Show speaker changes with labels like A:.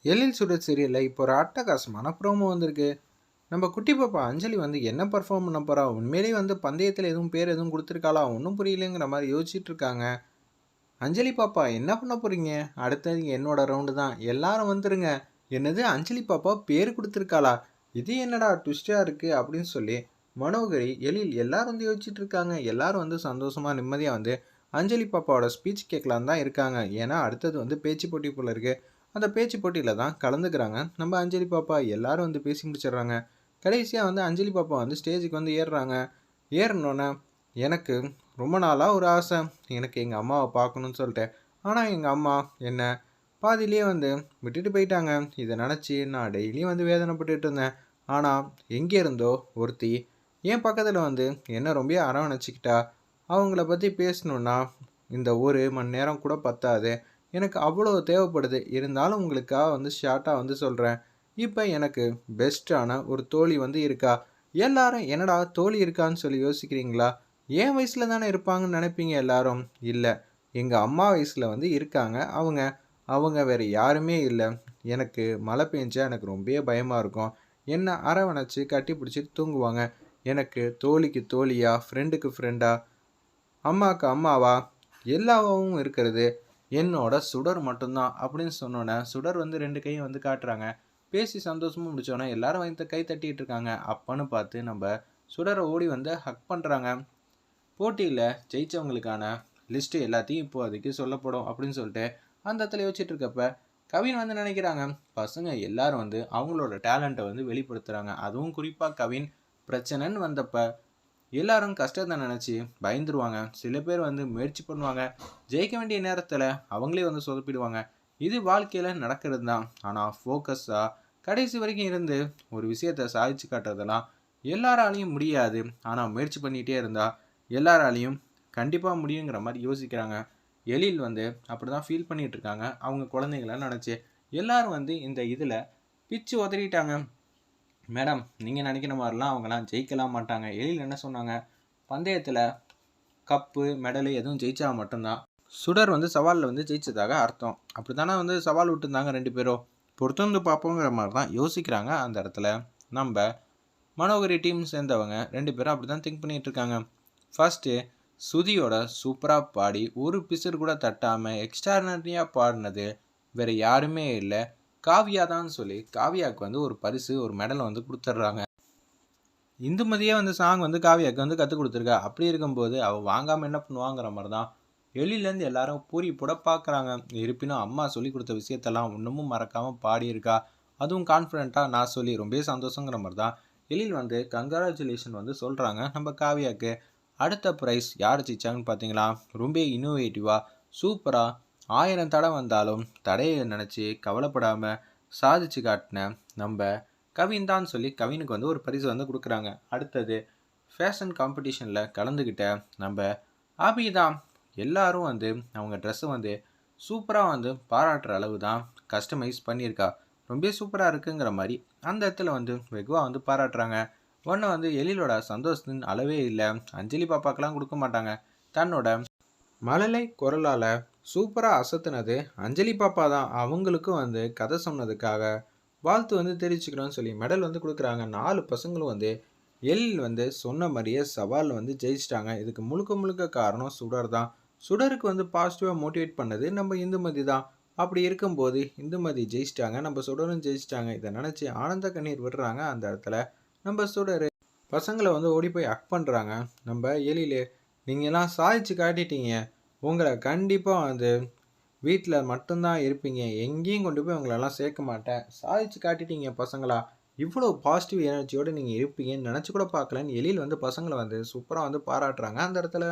A: எழில் சுடர் சீரியலில் இப்போ ஒரு அட்டகாசமான ப்ரோமோ வந்திருக்கு. நம்ம குட்டி பாப்பா அஞ்சலி வந்து என்ன பர்ஃபார்ம் பண்ண போறா? உண்மையிலேயே வந்து பந்தயத்தில் எதுவும் பேர் எதுவும் கொடுத்துருக்காளா? ஒன்றும் புரியலைங்கிற மாதிரி யோசிச்சுட்டு இருக்காங்க. அஞ்சலி பாப்பா என்ன பண்ண போறீங்க? அடுத்தது என்னோட ரவுண்டு தான். எல்லாரும் வந்துருங்க. என்னது அஞ்சலி பாப்பா பேர் கொடுத்துருக்காளா? இது என்னடா ட்விஸ்டாக இருக்குது அப்படின்னு சொல்லி மனோகரி எழில் எல்லாரும் வந்து யோசிச்சுட்டு இருக்காங்க. எல்லாரும் வந்து சந்தோஷமாக நிம்மதியாக வந்து அஞ்சலி பாப்பாவோட ஸ்பீச் கேட்கலான்னு தான் இருக்காங்க. ஏன்னா அடுத்தது வந்து பேச்சு போட்டி போல இருக்குது. அந்த பேச்சு போட்டியில் தான் கலந்துக்கிறாங்க நம்ம அஞ்சலி பாப்பா. எல்லாரும் வந்து பேசி முடிச்சிடுறாங்க. கடைசியாக வந்து அஞ்சலி பாப்பா வந்து ஸ்டேஜுக்கு வந்து ஏறுறாங்க. ஏறினோன்னே எனக்கு ரொம்ப நாளாக ஒரு ஆசை, எனக்கு எங்கள் அம்மாவை பார்க்கணுன்னு சொல்லிட்டு. ஆனால் எங்கள் அம்மா என்ன பாதியிலேயே வந்து விட்டுட்டு போயிட்டாங்க. இதை நினச்சி நான் டெய்லியும் வந்து வேதனைப்பட்டுட்டு இருந்தேன். ஆனால் எங்கே இருந்தோ ஒருத்தி என் பக்கத்தில் வந்து என்ன ரொம்ப அரவணைச்சிக்கிட்டா. அவங்கள பற்றி பேசணுன்னா இந்த ஒரு மணி நேரம் கூட பத்தாது. எனக்கு அவ்வளோ தேவைப்படுது. இருந்தாலும் உங்களுக்காக வந்து ஷார்ட்டாக வந்து சொல்கிறேன். இப்போ எனக்கு பெஸ்ட்டான ஒரு தோழி வந்து இருக்கா. எல்லாரும் என்னடா தோழி இருக்கான்னு சொல்லி யோசிக்கிறீங்களா? என் வயசில் தானே இருப்பாங்கன்னு நினைப்பீங்க எல்லாரும். இல்லை, எங்கள் அம்மா வயசில் வந்து இருக்காங்க அவங்க. அவங்க வேறு யாருமே இல்லை. எனக்கு மழை பெஞ்சா எனக்கு ரொம்ப பயமாக இருக்கும். என்னை அரவணைச்சி கட்டி பிடிச்சிட்டு தூங்குவாங்க. எனக்கு தோழிக்கு தோழியா, ஃப்ரெண்டுக்கு ஃப்ரெண்டா, அம்மாவுக்கு அம்மாவா, எல்லாவும் இருக்கிறது என்னோட சுடர் மட்டும்தான் அப்படின்னு சொன்னோன்னே சுடர் வந்து 2 கையும் வந்து காட்டுறாங்க. பேசி சந்தோஷமாக முடித்தோன்னே எல்லாரும் வந்து கை தட்டிகிட்டு இருக்காங்க. அப்போன்னு பார்த்து நம்ம சுடரை ஓடி வந்து ஹக் பண்ணுறாங்க. போட்டியில் ஜெயித்தவங்களுக்கான லிஸ்ட்டு எல்லாத்தையும் இப்போதைக்கு சொல்லப்படும் அப்படின்னு சொல்லிட்டு அந்த இடத்துல யோசிச்சுட்டு இருக்கப்ப கவின் வந்து நினைக்கிறாங்க, பசங்க எல்லாரும் வந்து அவங்களோட டேலண்ட்டை வந்து வெளிப்படுத்துகிறாங்க. அதுவும் குறிப்பாக கவின் பிரச்சனைன்னு வந்தப்ப எல்லாரும் கஷ்டத்தை நினச்சி பயந்துருவாங்க. சில பேர் வந்து முயற்சி பண்ணுவாங்க. ஜெயிக்க வேண்டிய நேரத்தில் அவங்களே வந்து சொதப்பிடுவாங்க. இது வாழ்க்கையில் நடக்கிறது தான். ஆனால் ஃபோக்கஸாக கடைசி வரைக்கும் இருந்து ஒரு விஷயத்தை சாதிச்சு காட்டுறதெல்லாம் எல்லாராலையும் முடியாது. ஆனால் முயற்சி பண்ணிகிட்டே இருந்தால் எல்லாராலையும் கண்டிப்பாக முடியுங்கிற மாதிரி யோசிக்கிறாங்க. எழில் வந்து அப்படி தான் ஃபீல் பண்ணிகிட்டு இருக்காங்க. அவங்க குழந்தைங்கள நினச்சி எல்லாரும் வந்து இந்த இதில் பிச்சு உதறிட்டாங்க. மேடம், நீங்கள் நினைக்கிற மாதிரிலாம் அவங்களாம் ஜெயிக்கலாம் மாட்டாங்க. எழில் என்ன சொன்னாங்க, பந்தயத்தில் கப்பு மெடலு எதுவும் ஜெயிச்சா மட்டும்தான் சுடர் வந்து சவாலில் வந்து ஜெயிச்சதாக அர்த்தம். அப்படி தானே வந்து சவால் விட்டுருந்தாங்க 2 பேரும். பொறுத்து வந்து பார்ப்போங்கிற மாதிரி தான் யோசிக்கிறாங்க. அந்த இடத்துல நம்ம மனோகரி டீம் சேர்ந்தவங்க 2 பேரும் அப்படி தான் திங்க் பண்ணிகிட்டு இருக்காங்க. ஃபஸ்ட்டு சுதியோட சூப்பராக பாடி ஒரு பிசர் கூட தட்டாமல் எக்ஸ்ட்ரானரியாக பாடினது வேறு யாருமே இல்லை, காவியா தான் சொல்லி காவியாவுக்கு வந்து ஒரு பரிசு ஒரு மெடலை வந்து கொடுத்துட்றாங்க. இந்துமதியே வந்து சாங் வந்து காவியாவுக்கு வந்து கற்றுக் கொடுத்துருக்கா. அப்படி இருக்கும்போது அவள் வாங்காமல் என்ன பண்ணுவாங்கிற மாதிரி தான் எழிலேருந்து எல்லாரும் பூரிப்போட பார்க்குறாங்க. இருப்பினும் அம்மா சொல்லி கொடுத்த விஷயத்தெல்லாம் இன்னமும் மறக்காமல் பாடியிருக்கா. அதுவும் கான்ஃபிடென்ட்டாக நான் சொல்லி ரொம்ப சந்தோஷங்கிற மாதிரி தான் எழில் வந்து கங்க்ராச்சுலேஷன் வந்து சொல்கிறாங்க நம்ம காவியாவுக்கு. அடுத்த ப்ரைஸ் யார் ஜெயிச்சாங்கன்னு பார்த்தீங்களா? ரொம்ப இன்னோவேட்டிவாக சூப்பராக 1000 தடை வந்தாலும் தடையை நினச்சி கவலைப்படாமல் சாதிச்சு காட்டின நம்ம கவின் தான் சொல்லி கவினுக்கு வந்து ஒரு பரிசு வந்து கொடுக்குறாங்க. அடுத்தது ஃபேஷன் காம்படிஷனில் கலந்துக்கிட்ட நம்ம ஆபிதா. எல்லாரும் வந்து அவங்க ட்ரெஸ்ஸை வந்து சூப்பராக வந்து பாராட்டுற அளவு தான் கஸ்டமைஸ் பண்ணியிருக்கா. ரொம்ப சூப்பராக இருக்குங்கிற மாதிரி அந்த இடத்துல வந்து வெகுவாக வந்து பாராட்டுறாங்க. ஒன்று வந்து எழிலோட சந்தோஷத்தின் அளவே இல்லை. அஞ்சலி பாப்பாக்கெல்லாம் கொடுக்க மாட்டாங்க. தன்னோட மழலை குரலால் சூப்பராக அசத்துனது அஞ்சலி பாப்பா தான். அவங்களுக்கும் வந்து கதை சொன்னதுக்காக வாழ்த்து வந்து தெரிவிச்சுக்கிறோன்னு சொல்லி மெடல் வந்து கொடுக்குறாங்க. 4 பசங்களும் வந்து எழில் வந்து சொன்ன மாதிரியே சவாலில் வந்து ஜெயிச்சிட்டாங்க. இதுக்கு முழுக்க முழுக்க காரணம் சுடர் தான். சுடருக்கு வந்து பாசிட்டிவாக மோட்டிவேட் பண்ணது நம்ம இந்துமதி தான். அப்படி இருக்கும்போது இந்துமதி ஜெயிச்சிட்டாங்க, நம்ம சுடரும் ஜெயிச்சிட்டாங்க. இதை நினச்சி ஆனந்த கண்ணீர் விடுறாங்க. அந்த இடத்துல நம்ம சுடர் பசங்களை வந்து ஓடி போய் அக் பண்ணுறாங்க. நம்ம எழிலே, நீங்கள்லாம் சாதிச்சு காட்டிட்டீங்க. உங்களை கண்டிப்பாக வந்து வீட்டில் மட்டும்தான் இருப்பீங்க. எங்கேயும் கொண்டு போய் உங்களெல்லாம் சேர்க்க மாட்டேன். சாதிச்சு காட்டிட்டீங்க பசங்களா. இவ்வளோ பாசிட்டிவ் எனர்ஜியோடு நீங்கள் இருப்பீங்கன்னு நினச்சி கூட பார்க்கலன்னு எழில் வந்து பசங்களை வந்து சூப்பராக வந்து பாராட்டுறாங்க அந்த இடத்துல.